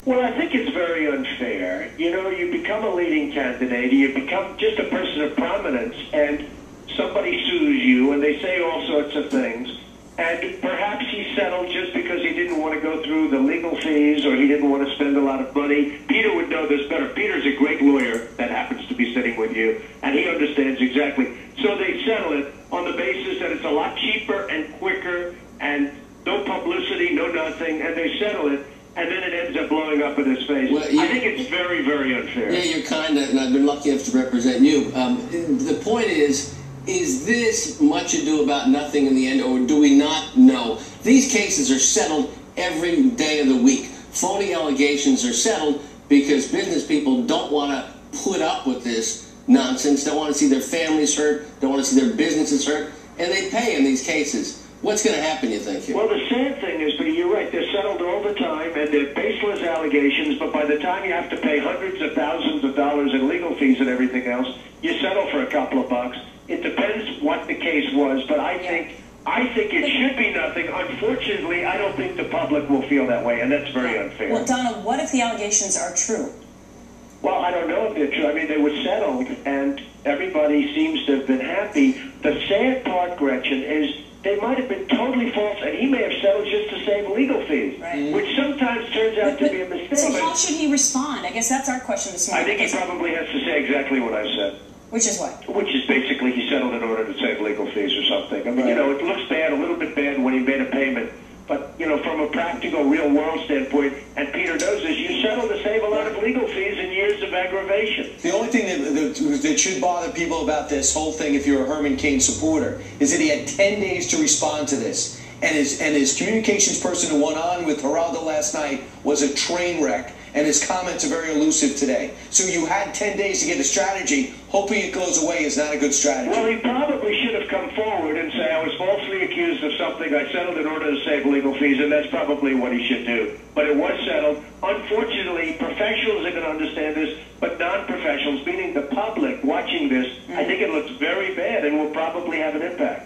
Well, I think it's very unfair. You know, you become a leading candidate, you become just a person of prominence, and somebody sues you, and they say all sorts of things, and perhaps he settled just because he didn't want to go through the legal fees, or he didn't want to spend a lot of money. Peter would know this better. Peter's a great lawyer that happens to be sitting with you, and he understands exactly. So they settle it on the basis that it's a lot cheaper and quicker, and no publicity, no nothing, and they settle it. And then it ends up blowing up in his face. Well, I think it's very, very unfair. Yeah, you're kind of, and I've been lucky enough to represent you. The point is this much ado about nothing in the end, or do we not know? These cases are settled every day of the week. Phony allegations are settled because business people don't want to put up with this nonsense, don't want to see their families hurt, don't want to see their businesses hurt, and they pay in these cases. What's going to happen, you think? Here? Well, the sad thing is, but you're right, they're settled all the time, and they're baseless allegations, but by the time you have to pay hundreds of thousands of dollars in legal fees and everything else, you settle for a couple of bucks. It depends what the case was, but I think it should be nothing. Unfortunately, I don't think the public will feel that way, and that's very unfair. Well, Donald, what if the allegations are true? Well, I don't know if they're true. I mean, they were settled, and everybody seems to have been happy. The sad part, Gretchen, is they might have been totally false, and he may have settled just to save legal fees, which sometimes turns out to be a mistake. So how should he respond? I guess that's our question this morning. I think he probably has to say exactly what I said. Which is what? Which is basically he settled in order to save legal fees or something. I mean, you know, it looks bad, a little bit bad when he made a payment, but, you know, from a practical, real-world standpoint, and Peter knows this, you settle to save a lot of legal fees and years of aggravation. The only thing that should bother people about this whole thing, if you're a Herman Cain supporter, is that he had 10 days to respond to this. And his communications person who went on with Geraldo last night was a train wreck, and his comments are very elusive today. So you had 10 days to get a strategy. Hoping it goes away is not a good strategy. Well, he probably should have come forward and say, I was falsely accused of something. I settled in order to save legal fees, and that's probably what he should do. But it was settled. Unfortunately, professionals are going to understand this, but non-professionals, meaning the public watching this, I think it looks very bad and will probably have an impact.